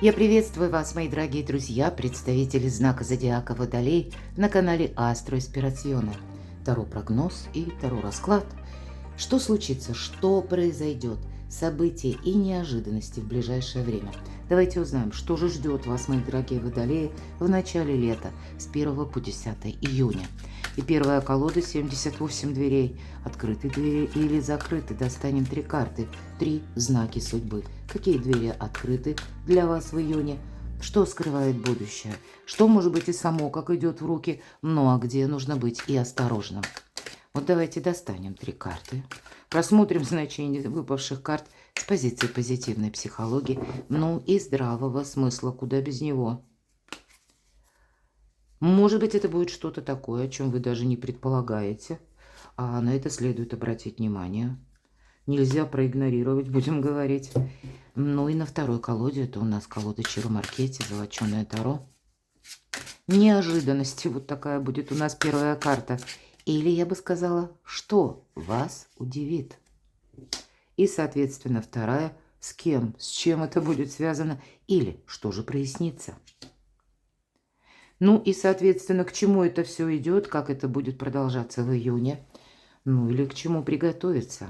Я приветствую вас, мои дорогие друзья, представители знака зодиака Водолей на канале Астро Инспирационе. Таро прогноз и Таро расклад. Что случится, что произойдет, события и неожиданности в ближайшее время. Давайте узнаем, что же ждет вас, мои дорогие Водолеи, в начале лета с 1 по 10 июня. И первая колода 78 дверей. Открыты двери или закрыты. Достанем 3 карты. 3 знаки судьбы. Какие двери открыты для вас в июне? Что скрывает будущее? Что может быть и само, как идет в руки, ну а где нужно быть и осторожным? Вот давайте достанем 3 карты. Просмотрим значение выпавших карт с позиции позитивной психологии, ну и здравого смысла, куда без него. Может быть, это будет что-то такое, о чем вы даже не предполагаете, а на это следует обратить внимание. Нельзя проигнорировать, будем говорить. Ну и на второй колоде, это у нас колода Чиро Маркетти, золоченое Таро. Неожиданности, вот такая будет у нас первая карта. Или я бы сказала, что вас удивит. И, соответственно, вторая, с кем, с чем это будет связано, или что же прояснится. Ну и, соответственно, к чему это все идет, как это будет продолжаться в июне, ну или к чему приготовиться.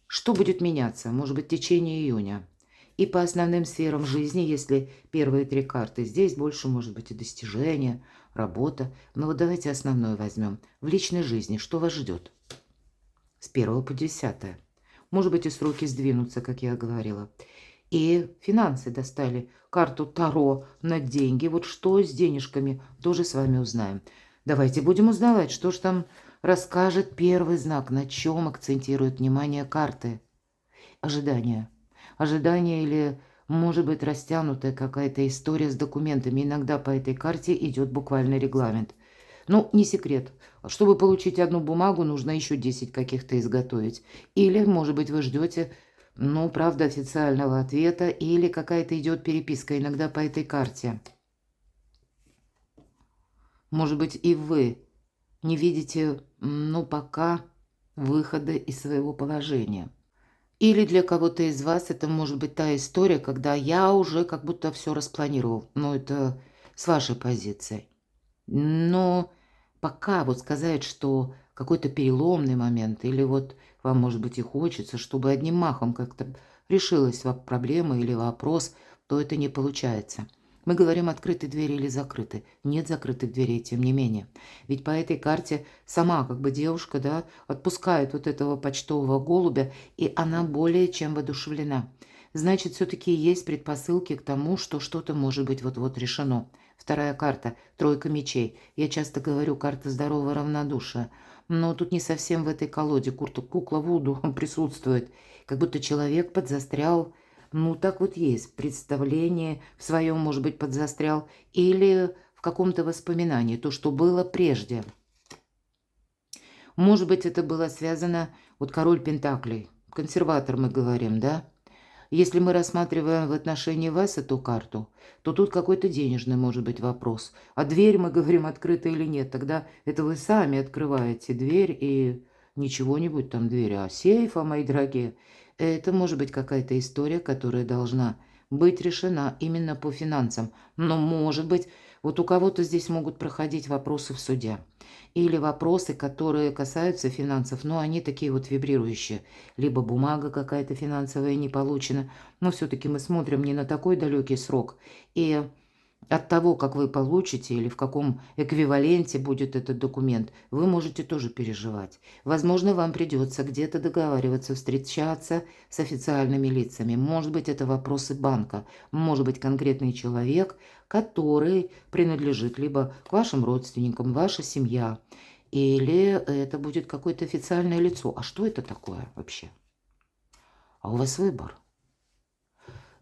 Что будет меняться, может быть, в течение июня. И по основным сферам жизни, если первые 3 карты здесь, больше может быть и достижения, работа. Но вот давайте основное возьмем. В личной жизни что вас ждет? С 1 по 10. Может быть, и сроки сдвинутся, как я говорила. И финансы достали. Карту Таро на деньги. Вот что с денежками, тоже с вами узнаем. Давайте будем узнавать, что же там расскажет первый знак, на чем акцентирует внимание карты. Ожидание. Ожидание или, может быть, растянутая какая-то история с документами. Иногда по этой карте идет буквально регламент. Ну, не секрет. Чтобы получить одну бумагу, нужно еще 10 каких-то изготовить. Или, может быть, вы ждете, ну, правда, официального ответа, или какая-то идет переписка иногда по этой карте. Может быть, и вы не видите, ну, пока выхода из своего положения. Или для кого-то из вас это может быть та история, когда я уже как будто все распланировал. Ну, это с вашей позиции. Но пока вот сказать, что какой-то переломный момент, или вот вам, может быть, и хочется, чтобы одним махом как-то решилась проблема или вопрос, то это не получается. Мы говорим открытые двери или закрыты. Нет закрытых дверей, тем не менее. Ведь по этой карте сама как бы девушка, да, отпускает вот этого почтового голубя, и она более чем воодушевлена. Значит, все-таки есть предпосылки к тому, что что-то может быть вот-вот решено. Вторая карта – тройка мечей. Я часто говорю, карта здорового равнодушия. Но тут не совсем в этой колоде. Кукла Вуду присутствует. Как будто человек подзастрял. Ну, так вот есть. Представление в своем, может быть, подзастрял. Или в каком-то воспоминании. То, что было прежде. Может быть, это было связано... Вот король Пентаклей. Консерватор мы говорим, да? Если мы рассматриваем в отношении вас эту карту, то тут какой-то денежный может быть вопрос. А дверь, мы говорим, открыта или нет. Тогда это вы сами открываете дверь и не чего-нибудь там дверь, а сейфа, мои дорогие. Это может быть какая-то история, которая должна быть решена именно по финансам. Но может быть, вот у кого-то здесь могут проходить вопросы в суде. Или вопросы, которые касаются финансов, но они такие вот вибрирующие. Либо бумага какая-то финансовая не получена, но все-таки мы смотрим не на такой далекий срок. И от того, как вы получите или в каком эквиваленте будет этот документ, вы можете тоже переживать. Возможно, вам придется где-то договариваться, встречаться с официальными лицами. Может быть, это вопросы банка. Может быть, конкретный человек, который принадлежит либо к вашим родственникам, ваша семья, или это будет какое-то официальное лицо. А что это такое вообще? А у вас выбор.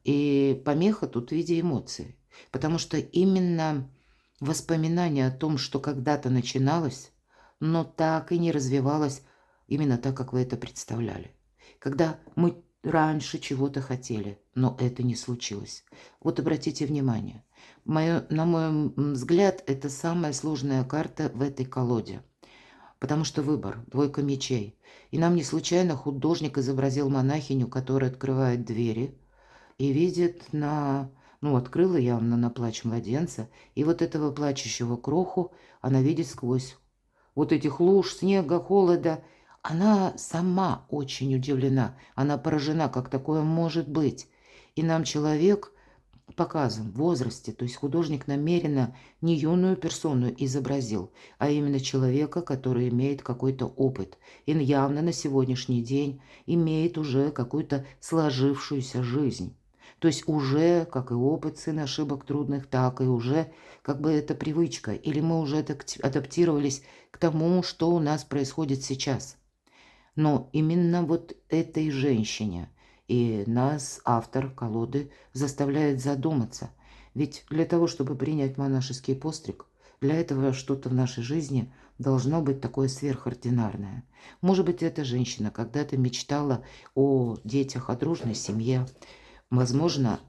И помеха тут в виде эмоций. Потому что именно воспоминание о том, что когда-то начиналось, но так и не развивалось именно так, как вы это представляли. Когда мы раньше чего-то хотели, но это не случилось. Вот обратите внимание. На мой взгляд, это самая сложная карта в этой колоде. Потому что выбор, двойка мечей. И нам не случайно художник изобразил монахиню, которая открывает двери, и видит открыла явно на плач младенца, и вот этого плачущего кроху она видит сквозь вот этих луж, снега, холода. Она сама очень удивлена, она поражена, как такое может быть. И нам человек показан в возрасте, то есть художник намеренно не юную персону изобразил, а именно человека, который имеет какой-то опыт и явно на сегодняшний день имеет уже какую-то сложившуюся жизнь. То есть уже как и опыт сын ошибок трудных, так и уже как бы это привычка, или мы уже адаптировались к тому, что у нас происходит сейчас. Но именно вот этой женщине и нас, автор колоды, заставляет задуматься. Ведь для того, чтобы принять монашеский постриг, для этого что-то в нашей жизни должно быть такое сверхординарное. Может быть, эта женщина когда-то мечтала о детях, о дружной семье. Возможно,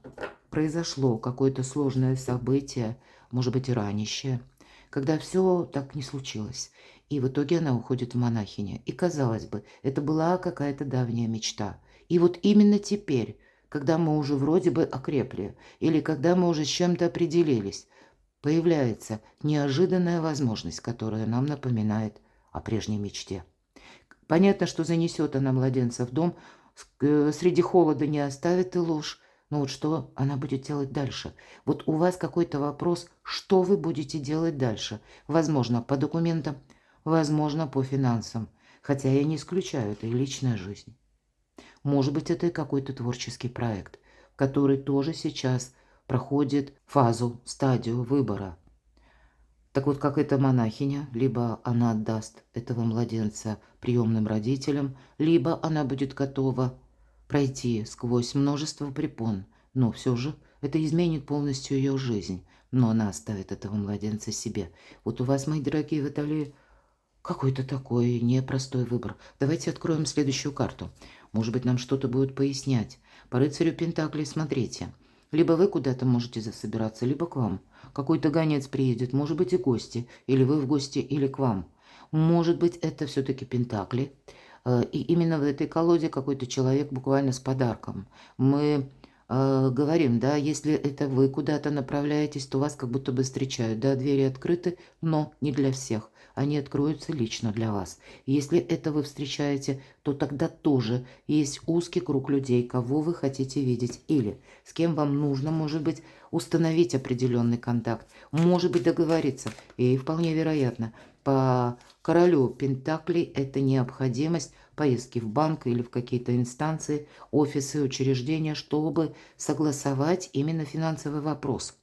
произошло какое-то сложное событие, может быть, и ранящее, когда все так не случилось. И в итоге она уходит в монахини. И, казалось бы, это была какая-то давняя мечта. И вот именно теперь, когда мы уже вроде бы окрепли, или когда мы уже с чем-то определились, появляется неожиданная возможность, которая нам напоминает о прежней мечте. Понятно, что занесет она младенца в дом, среди холода не оставит и ложь. Но вот что она будет делать дальше? Вот у вас какой-то вопрос, что вы будете делать дальше? Возможно, по документам, возможно, по финансам. Хотя я не исключаю, это и личная жизнь. Может быть, это и какой-то творческий проект, который тоже сейчас проходит фазу, стадию выбора. Так вот, как эта монахиня, либо она отдаст этого младенца приемным родителям, либо она будет готова пройти сквозь множество препон, но все же это изменит полностью ее жизнь, но она оставит этого младенца себе. Вот у вас, мои дорогие водолеи, какой-то такой непростой выбор. Давайте откроем следующую карту. Может быть, нам что-то будет пояснять. По рыцарю Пентаклей смотрите. Либо вы куда-то можете засобираться, либо к вам. Какой-то гонец приедет, может быть, и гости. Или вы в гости, или к вам. Может быть, это все-таки Пентакли. И именно в этой колоде какой-то человек буквально с подарком. Мы говорим, да, если это вы куда-то направляетесь, то вас как будто бы встречают. Да, двери открыты, но не для всех. Они откроются лично для вас. Если это вы встречаете, то тогда тоже есть узкий круг людей, кого вы хотите видеть. Или с кем вам нужно, может быть, установить определенный контакт. Может быть, договориться. И вполне вероятно, по королю Пентаклей это необходимость поездки в банк или в какие-то инстанции, офисы, учреждения, чтобы согласовать именно финансовый вопрос.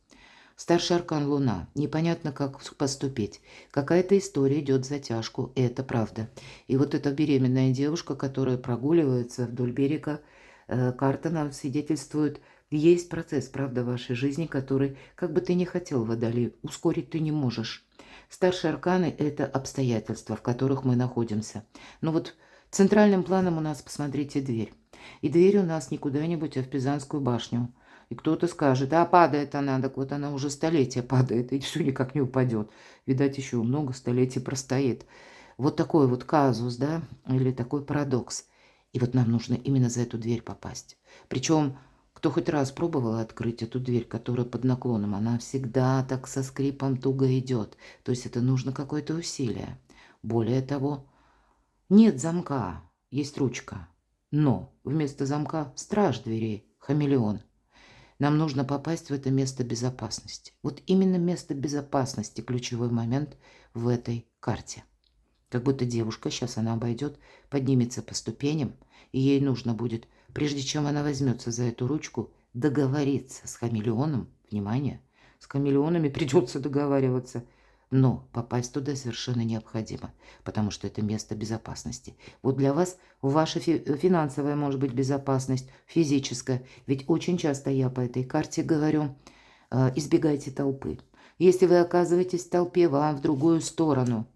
Старший аркан Луна. Непонятно, как поступить. Какая-то история идет в затяжку, это правда. И вот эта беременная девушка, которая прогуливается вдоль берега, карта нам свидетельствует, есть процесс, правда, в вашей жизни, который, как бы ты ни хотел, Водолей, ускорить ты не можешь. Старшие арканы – это обстоятельства, в которых мы находимся. Но вот центральным планом у нас, посмотрите, дверь. И дверь у нас не куда-нибудь, а в Пизанскую башню. И кто-то скажет, а падает она, так вот она уже столетия падает, и все никак не упадет. Видать, еще много столетий простоит. Вот такой вот казус, да, или такой парадокс. И вот нам нужно именно за эту дверь попасть. Причем, кто хоть раз пробовал открыть эту дверь, которая под наклоном, она всегда так со скрипом туго идет. То есть это нужно какое-то усилие. Более того, нет замка, есть ручка. Но вместо замка страж дверей, хамелеон. Нам нужно попасть в это место безопасности. Вот именно место безопасности – ключевой момент в этой карте. Как будто девушка, сейчас она обойдет, поднимется по ступеням, и ей нужно будет, прежде чем она возьмется за эту ручку, договориться с хамелеоном. Внимание, с хамелеонами придется договариваться. Но попасть туда совершенно необходимо, потому что это место безопасности. Вот для вас ваша финансовая, может быть, безопасность, физическая. Ведь очень часто я по этой карте говорю, избегайте толпы. Если вы оказываетесь в толпе, вам в другую сторону.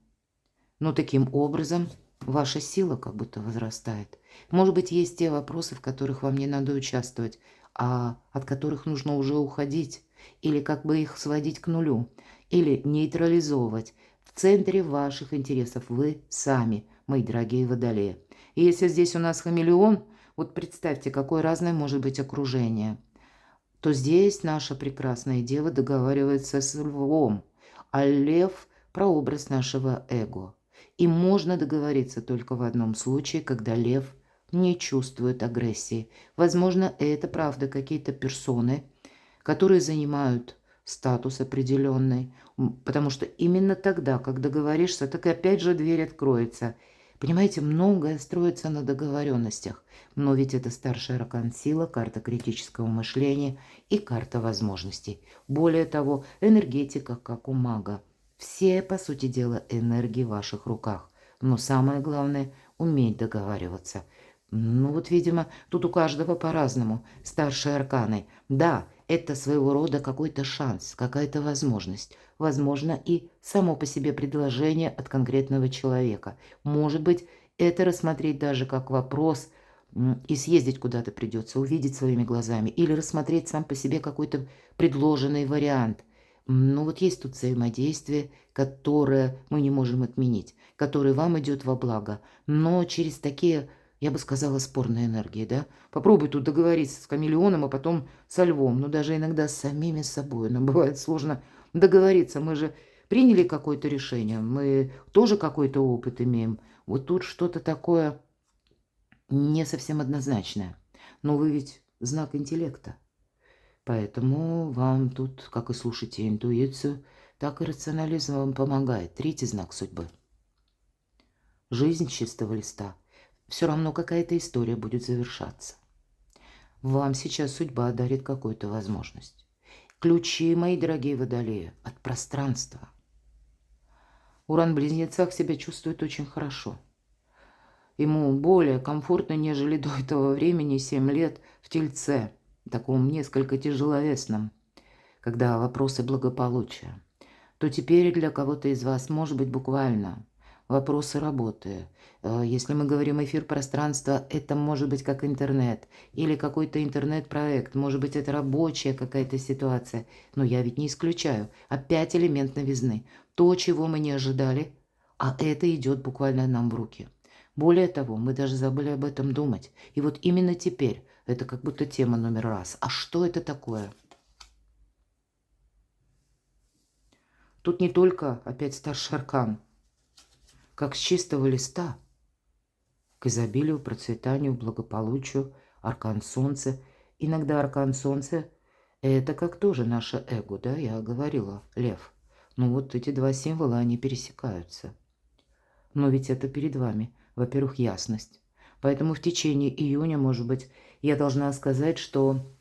Но таким образом ваша сила как будто возрастает. Может быть, есть те вопросы, в которых вам не надо участвовать, а от которых нужно уже уходить, или как бы их сводить к нулю, или нейтрализовывать. В центре ваших интересов вы сами, мои дорогие водолеи. И если здесь у нас хамелеон, вот представьте, какое разное может быть окружение. то здесь наша прекрасная дева договаривается с львом, а лев– прообраз нашего эго. И можно договориться только в одном случае, когда лев не чувствует агрессии. Возможно, это правда какие-то персоны, которые занимают статус определенный, потому что именно тогда, когда договоришься, так опять же дверь откроется. Понимаете, многое строится на договоренностях, но ведь это старшая аркан сила, карта критического мышления и карта возможностей. Более того, энергетика, как у мага. Все, по сути дела, энергии в ваших руках. Но самое главное– уметь договариваться. Ну вот, видимо, тут у каждого по-разному. Старшие арканы. Да, это своего рода какой-то шанс, какая-то возможность. Возможно, и само по себе предложение от конкретного человека. Может быть, это рассмотреть даже как вопрос, и съездить куда-то придется, увидеть своими глазами, или рассмотреть сам по себе какой-то предложенный вариант. Ну вот есть тут взаимодействие, которое мы не можем отменить, которое вам идет во благо, но через такие, я бы сказала, спорные энергии, да? Попробуй тут договориться с хамелеоном, а потом со львом, но даже иногда с самими собой. Нам бывает сложно договориться. Мы же приняли какое-то решение, мы тоже какой-то опыт имеем. Вот тут что-то такое не совсем однозначное. Но вы ведь знак интеллекта. Поэтому вам тут, как и слушайте интуицию, так и рационализм вам помогает. Третий знак судьбы. Жизнь с чистого листа. Все равно какая-то история будет завершаться. Вам сейчас судьба дарит какую-то возможность. Ключи, мои дорогие водолеи, от пространства. Уран в Близнецах себя чувствует очень хорошо. Ему более комфортно, нежели до этого времени 7 лет в Тельце, таком несколько тяжеловесном, когда вопросы благополучия. То теперь для кого-то из вас, может быть, буквально вопросы работы. Если мы говорим эфир пространства, это может быть как интернет или какой-то интернет-проект, может быть, это рабочая какая-то ситуация. Но я ведь не исключаю. Опять элемент новизны. То, чего мы не ожидали, а это идет буквально нам в руки. Более того, мы даже забыли об этом думать. И вот именно теперь это как будто тема номер раз. А что это такое? Тут не только опять старший аркан, как с чистого листа, к изобилию, процветанию, благополучию, аркан солнца. Иногда аркан солнца– это как тоже наше эго, да, я говорила, лев. Ну вот эти два символа, они пересекаются. Но ведь это перед вами, во-первых, ясность. Поэтому в течение июня, может быть, я должна сказать, что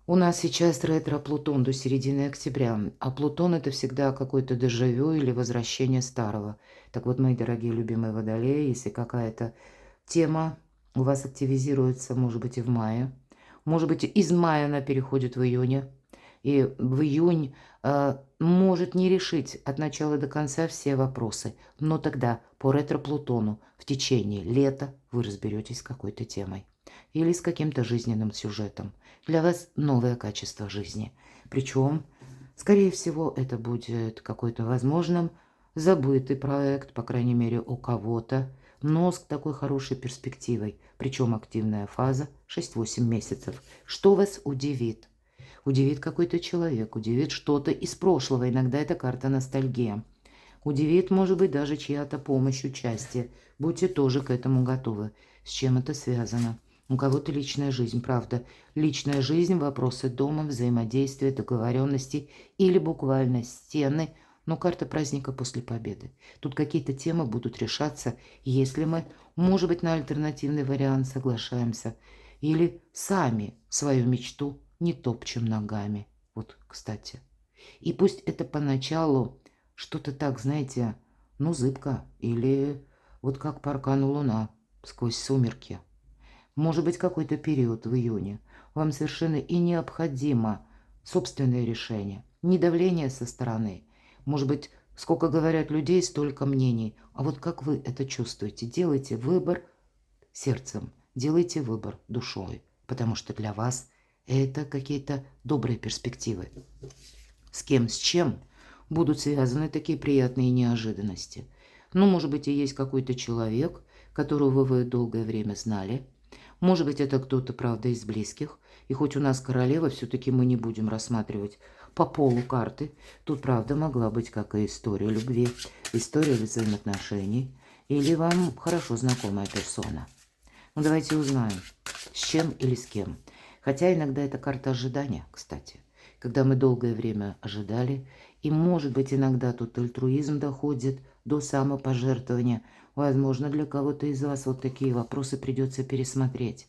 у нас сейчас ретро-Плутон до середины октября, а Плутон– это всегда какое-то дежавю или возвращение старого. Так вот, мои дорогие любимые водолеи, если какая-то тема у вас активизируется, может быть, и в мае, может быть, из мая она переходит в июне, и в июнь может не решить от начала до конца все вопросы, но тогда по ретро-Плутону в течение лета вы разберетесь с какой-то темой или с каким-то жизненным сюжетом. Для вас новое качество жизни. Причем, скорее всего, это будет какой-то, возможно, забытый проект, по крайней мере, у кого-то, но с такой хорошей перспективой. Причем активная фаза 6-8 месяцев. Что вас удивит? Удивит какой-то человек, удивит что-то из прошлого. Иногда это карта ностальгия. Удивит, может быть, даже чья-то помощь, участие. Будьте тоже к этому готовы. С чем это связано? У кого-то личная жизнь, правда. Личная жизнь, вопросы дома, взаимодействия, договоренности или буквально стены. Но карта праздника после победы. Тут какие-то темы будут решаться, если мы, может быть, на альтернативный вариант соглашаемся. Или сами свою мечту не топчем ногами. Вот, кстати. И пусть это поначалу что-то так, знаете, ну, зыбко. Или вот как по аркану Луна сквозь сумерки. Может быть, какой-то период в июне вам совершенно и необходимо собственное решение, не давление со стороны. Может быть, сколько говорят людей, столько мнений. А вот как вы это чувствуете? Делайте выбор сердцем, делайте выбор душой, потому что для вас это какие-то добрые перспективы. С кем, с чем будут связаны такие приятные неожиданности. Ну, может быть, и есть какой-то человек, которого вы долгое время знали. Может быть, это кто-то, правда, из близких. И хоть у нас королева, все-таки мы не будем рассматривать по полу карты. Тут, правда, могла быть как и история любви, история взаимоотношений. Или вам хорошо знакомая персона. Ну, давайте узнаем, с чем или с кем. Хотя иногда это карта ожидания, кстати. Когда мы долгое время ожидали, и, может быть, иногда тут альтруизм доходит до самопожертвования. Возможно, для кого-то из вас вот такие вопросы придется пересмотреть.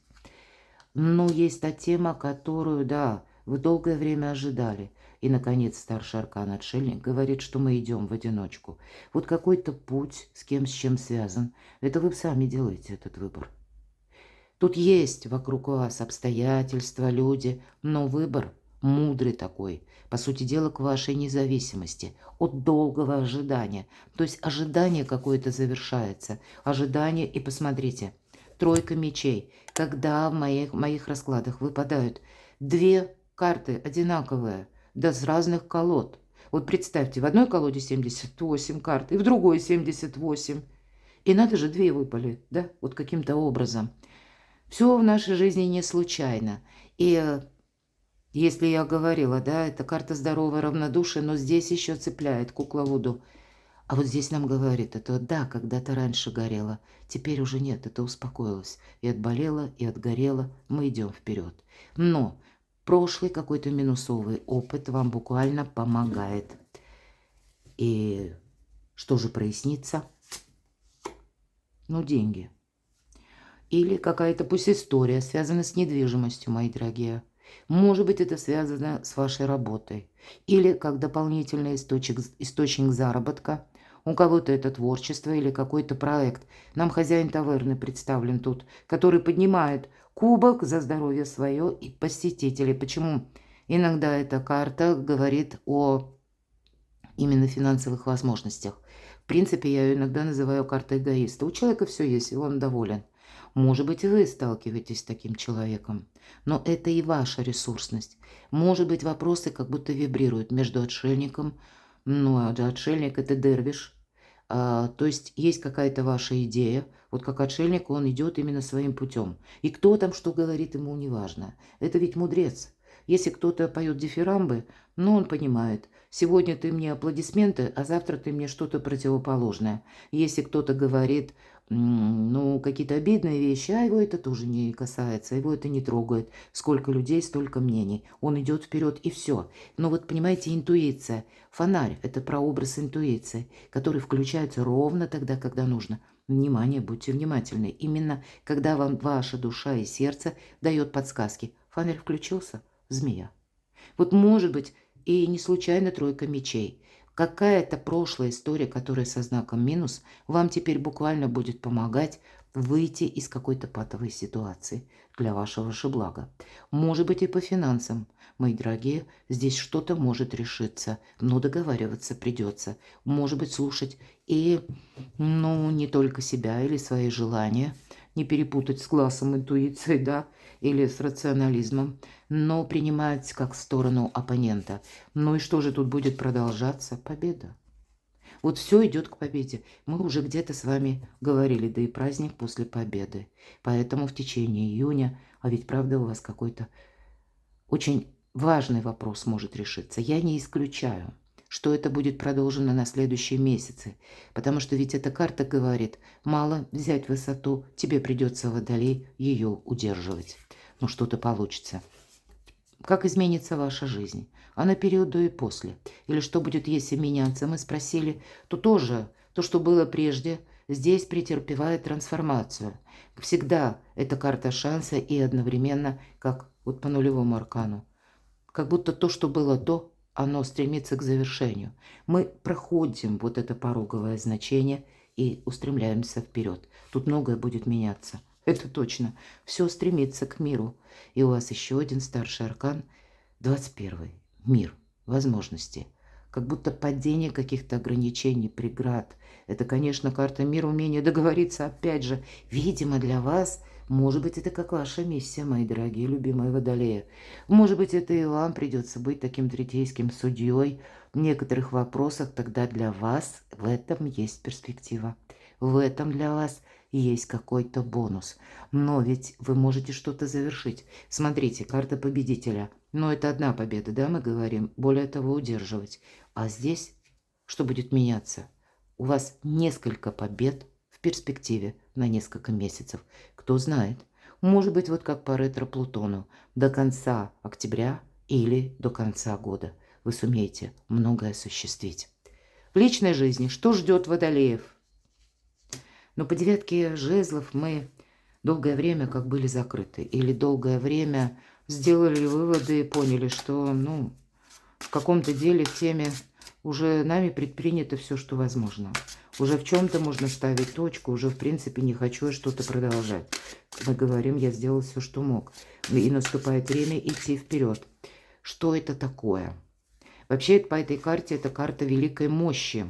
Но есть та тема, которую, да, вы долгое время ожидали. И, наконец, старший аркан-отшельник говорит, что мы идем в одиночку. Вот какой-то путь, с кем, с чем связан. Это вы сами делаете этот выбор. Тут есть вокруг вас обстоятельства, люди, но выбор мудрый такой, по сути дела, к вашей независимости от долгого ожидания. То есть ожидание какое-то завершается, ожидание, и посмотрите, тройка мечей. Когда в моих раскладах выпадают две карты одинаковые, да с разных колод. Вот представьте, в одной колоде 78 карт, и в другой 78. И надо же, две выпали, да, вот каким-то образом. Все в нашей жизни не случайно. И если я говорила, да, это карта здорового равнодушия, но здесь еще цепляет кукловоду. А вот здесь нам говорит, это да, когда-то раньше горело, теперь уже нет, это успокоилось. И отболело, и отгорело, мы идем вперед. Но прошлый какой-то минусовый опыт вам буквально помогает. И что же прояснится? Ну, деньги. Или какая-то пусть история, связана с недвижимостью, мои дорогие. Может быть, это связано с вашей работой. Или как дополнительный источник заработка. У кого-то это творчество или какой-то проект. Нам хозяин таверны представлен тут, который поднимает кубок за здоровье свое и посетителей. Почему? Иногда эта карта говорит о именно финансовых возможностях. В принципе, я ее иногда называю картой эгоиста. У человека все есть, и он доволен. Может быть, и вы сталкиваетесь с таким человеком, но это и ваша ресурсность. Может быть, вопросы как будто вибрируют между отшельником, ну, а отшельник – это дервиш. То есть есть какая-то ваша идея, вот как отшельник он идет именно своим путем. И кто там что говорит, ему не важно. Это ведь мудрец. Если кто-то поет дифирамбы, ну, он понимает, сегодня ты мне аплодисменты, а завтра ты мне что-то противоположное. Если кто-то говорит, ну, какие-то обидные вещи, а его это тоже не касается, его это не трогает. Сколько людей, столько мнений. Он идет вперед, и все. Но вот, понимаете, интуиция. Фонарь – это прообраз интуиции, который включается ровно тогда, когда нужно. Внимание, будьте внимательны. Именно когда вам ваша душа и сердце дает подсказки. Фонарь включился – змея. Вот может быть и не случайно тройка мечей. Какая-то прошлая история, которая со знаком минус, вам теперь буквально будет помогать выйти из какой-то патовой ситуации для вашего же блага. Может быть и по финансам. Мои дорогие, здесь что-то может решиться, но договариваться придется. Может быть слушать и, ну, не только себя или свои желания, не перепутать с классом интуиции, да, или с рационализмом, но принимать как сторону оппонента. Ну и что же тут будет продолжаться? Победа. Вот все идет к победе. Мы уже где-то с вами говорили, да и праздник после победы. Поэтому в течение июня, а ведь правда у вас какой-то очень важный вопрос может решиться. Я не исключаю, что это будет продолжено на следующие месяцы, потому что ведь эта карта говорит, мало взять высоту, тебе придется, Водолей, ее удерживать. Ну что-то получится. Как изменится ваша жизнь? А на период до и после? Или что будет, если меняться? Мы спросили, то тоже, то, что было прежде, здесь претерпевает трансформацию. Всегда это карта шанса и одновременно, как вот по нулевому аркану. Как будто то, что было до, оно стремится к завершению. Мы проходим вот это пороговое значение и устремляемся вперед. Тут многое будет меняться. Это точно. Все стремится к миру. И у вас еще один старший аркан, 21-й. Мир, возможности. Как будто падение каких-то ограничений, преград. Это, конечно, карта мира, умение договориться, опять же. Видимо, для вас, может быть, это как ваша миссия, мои дорогие, любимые водолеи. Может быть, это и вам придется быть таким третейским судьей в некоторых вопросах. Тогда для вас в этом есть перспектива. В этом для вас есть какой-то бонус. Но ведь вы можете что-то завершить. Смотрите, карта победителя. Но это одна победа, да, мы говорим. Более того, удерживать. А здесь что будет меняться? У вас несколько побед в перспективе на несколько месяцев. Кто знает. Может быть, вот как по ретро-Плутону. До конца октября или до конца года вы сумеете многое осуществить. В личной жизни что ждет водолеев? Но по девятке жезлов мы долгое время как были закрыты. Или долгое время сделали выводы и поняли, что в каком-то деле, в теме уже нами предпринято все, что возможно. Уже в чем-то можно ставить точку, уже в принципе не хочу я что-то продолжать. Мы говорим, я сделал все, что мог. И наступает время идти вперед. Что это такое? Вообще по этой карте это карта великой мощи.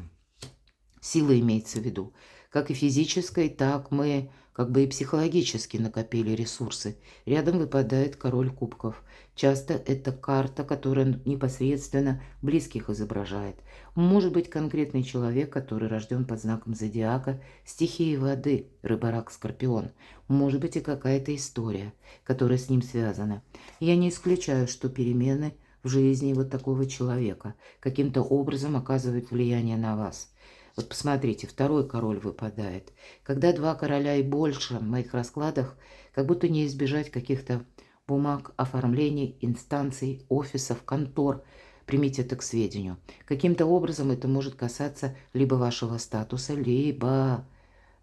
Сила имеется в виду. Как и физической, так мы как бы и психологически накопили ресурсы. Рядом выпадает король кубков. Часто это карта, которая непосредственно близких изображает. Может быть конкретный человек, который рожден под знаком зодиака, стихии воды, рыба-рак, скорпион. Может быть и какая-то история, которая с ним связана. Я не исключаю, что перемены в жизни вот такого человека каким-то образом оказывают влияние на вас. Вот посмотрите, второй король выпадает. Когда два короля и больше в моих раскладах, как будто не избежать каких-то бумаг, оформлений, инстанций, офисов, контор. Примите это к сведению. Каким-то образом это может касаться либо вашего статуса, либо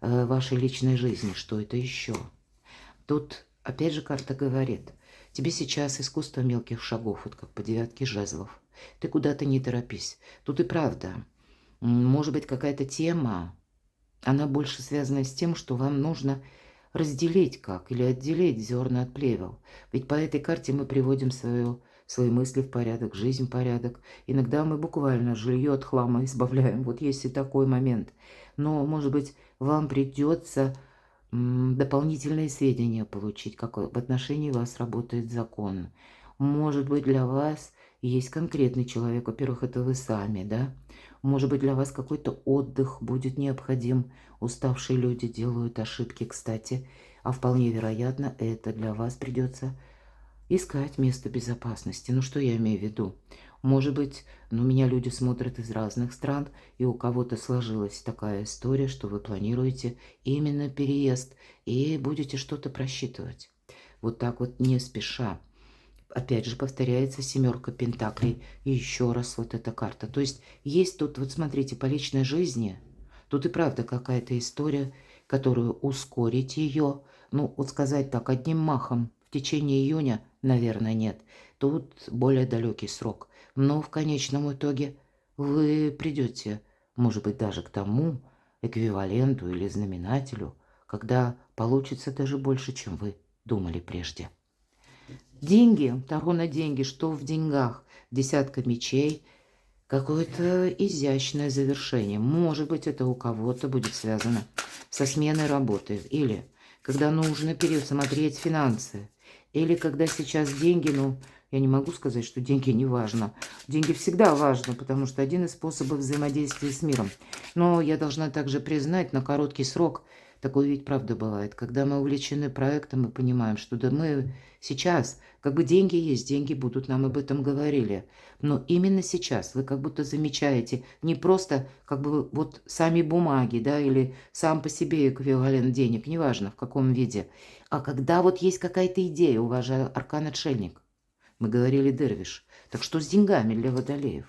вашей личной жизни. Что это еще? Тут опять же карта говорит, тебе сейчас искусство мелких шагов, вот как по девятке жезлов. Ты куда-то не торопись. Тут и правда. Может быть, какая-то тема, она больше связана с тем, что вам нужно разделить как или отделить зерна от плевел. Ведь по этой карте мы приводим свои мысли в порядок, жизнь в порядок. Иногда мы буквально жилье от хлама избавляем. Вот есть и такой момент. Но, может быть, вам придется дополнительные сведения получить, как в отношении вас работает закон. Может быть, для вас есть конкретный человек. Во-первых, это вы сами, да? Может быть, для вас какой-то отдых будет необходим. Уставшие люди делают ошибки, кстати. А вполне вероятно, это для вас придется искать место безопасности. Ну, что я имею в виду? Может быть, меня люди смотрят из разных стран, и у кого-то сложилась такая история, что вы планируете именно переезд и будете что-то просчитывать. Вот так вот не спеша. Опять же повторяется семерка пентаклей. И еще раз вот эта карта. То есть тут, вот смотрите, по личной жизни, тут и правда какая-то история, которую ускорить ее, вот сказать так, одним махом в течение июня, наверное, нет. Тут более далекий срок. Но в конечном итоге вы придете, может быть, даже к тому эквиваленту или знаменателю, когда получится даже больше, чем вы думали прежде. Деньги, таро на деньги, что в деньгах? Десятка мечей, какое-то изящное завершение. Может быть, это у кого-то будет связано со сменой работы. Или когда нужно пересмотреть финансы. Или когда сейчас деньги, я не могу сказать, что деньги не важно. Деньги всегда важны, потому что один из способов взаимодействия с миром. Но я должна также признать, на короткий срок такое ведь правда бывает. Когда мы увлечены проектом, мы понимаем, что да мы сейчас, как бы деньги есть, деньги будут, нам об этом говорили. Но именно сейчас вы как будто замечаете не просто как бы вот сами бумаги, да, или сам по себе эквивалент денег, неважно в каком виде, а когда вот есть какая-то идея, у вас же аркан-отшельник. Мы говорили дервиш. Так что с деньгами для водолеев?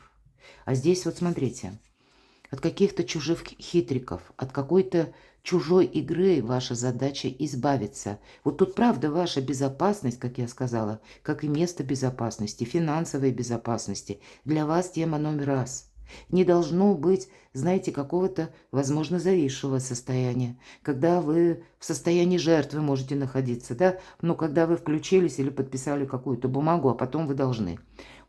А здесь вот смотрите, от каких-то чужих хитриков, от какой-то чужой игры ваша задача избавиться. Вот тут правда ваша безопасность, как я сказала, как и место безопасности, финансовой безопасности. Для вас тема номер раз. Не должно быть, знаете, какого-то, возможно, зависшего состояния, когда вы в состоянии жертвы можете находиться, да, но когда вы включились или подписали какую-то бумагу, а потом вы должны.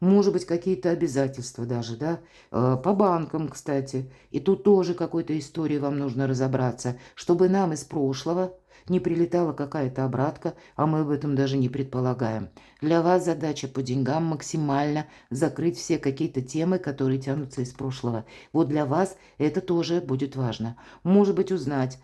Может быть, какие-то обязательства даже, да, по банкам, кстати. И тут тоже какой-то истории вам нужно разобраться, чтобы нам из прошлого не прилетала какая-то обратка, а мы об этом даже не предполагаем. Для вас задача по деньгам максимально закрыть все какие-то темы, которые тянутся из прошлого. Вот для вас это тоже будет важно. Может быть, узнать,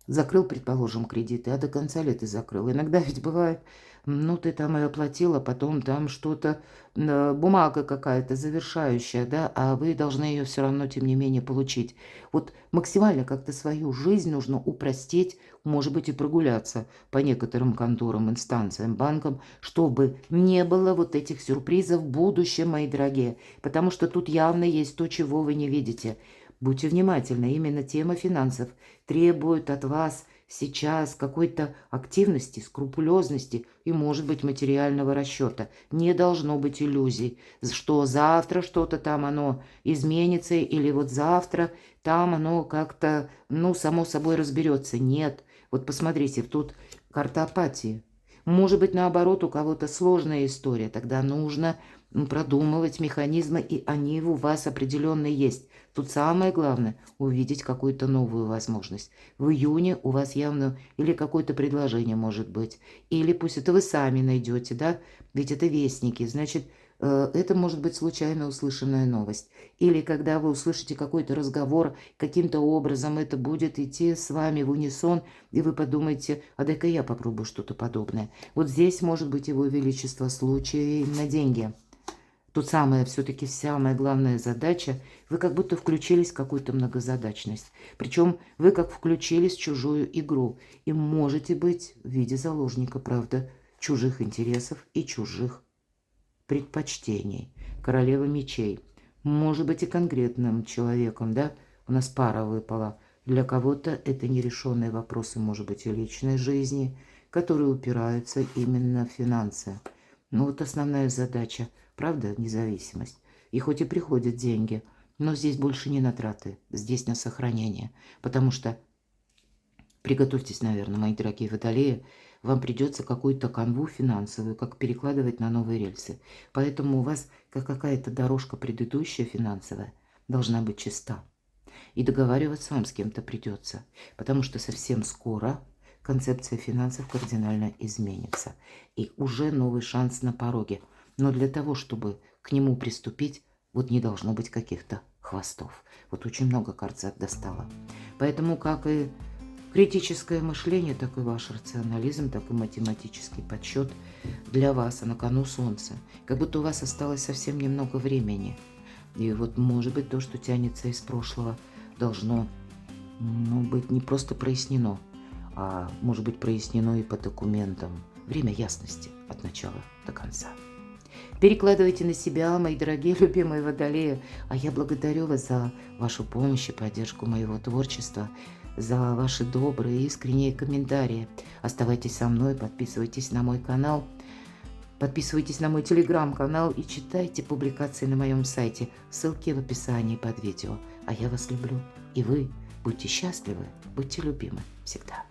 закрыл, предположим, кредиты, а до конца ли ты закрыл? Иногда ведь бывает, ну, ты там и оплатил, а потом там что-то, бумага какая-то завершающая, да, а вы должны ее все равно, тем не менее, получить. Вот максимально как-то свою жизнь нужно упростить, может быть, и прогуляться по некоторым конторам, инстанциям, банкам, чтобы не было вот этих сюрпризов в будущем, мои дорогие, потому что тут явно есть то, чего вы не видите. Будьте внимательны, именно тема финансов требует от вас сейчас какой-то активности, скрупулезности и, может быть, материального расчета. Не должно быть иллюзий, что завтра что-то там оно изменится или вот завтра там оно как-то, ну, само собой разберется. Нет. Вот посмотрите, тут карта апатии. Может быть, наоборот, у кого-то сложная история, тогда нужно продумывать механизмы, и они у вас определенно есть. Тут самое главное – увидеть какую-то новую возможность. В июне у вас явно или какое-то предложение может быть, или пусть это вы сами найдете, да, ведь это вестники, значит, это может быть случайно услышанная новость. Или когда вы услышите какой-то разговор, каким-то образом это будет идти с вами в унисон, и вы подумаете, а дай-ка я попробую что-то подобное. Вот здесь может быть его величество случай на деньги. Тут все-таки самая главная задача, вы как будто включились в какую-то многозадачность. Причем вы как включились в чужую игру и можете быть в виде заложника, правда, чужих интересов и чужих предпочтений. Королева мечей. Может быть и конкретным человеком, да? У нас пара выпала. Для кого-то это нерешенные вопросы, может быть, и личной жизни, которые упираются именно в финансы. Ну вот основная задача, правда, независимость. И хоть и приходят деньги, но здесь больше не на траты, здесь на сохранение. Потому что, приготовьтесь, наверное, мои дорогие водолеи, вам придется какую-то канву финансовую, как перекладывать на новые рельсы. Поэтому у вас как какая-то дорожка предыдущая финансовая должна быть чиста. И договариваться вам с кем-то придется, потому что совсем скоро концепция финансов кардинально изменится. И уже новый шанс на пороге. Но для того, чтобы к нему приступить, вот не должно быть каких-то хвостов. Вот очень много карт достало. Поэтому, как и критическое мышление, так и ваш рационализм, так и математический подсчет для вас, а на кону солнце. Как будто у вас осталось совсем немного времени. И вот, может быть, то, что тянется из прошлого, должно, ну, быть не просто прояснено, а может быть прояснено и по документам. Время ясности от начала до конца. Перекладывайте на себя, мои дорогие, любимые водолеи. А я благодарю вас за вашу помощь и поддержку моего творчества, за ваши добрые, искренние комментарии. Оставайтесь со мной, подписывайтесь на мой канал, подписывайтесь на мой телеграм-канал и читайте публикации на моем сайте. Ссылки в описании под видео. А я вас люблю. И вы будьте счастливы, будьте любимы всегда.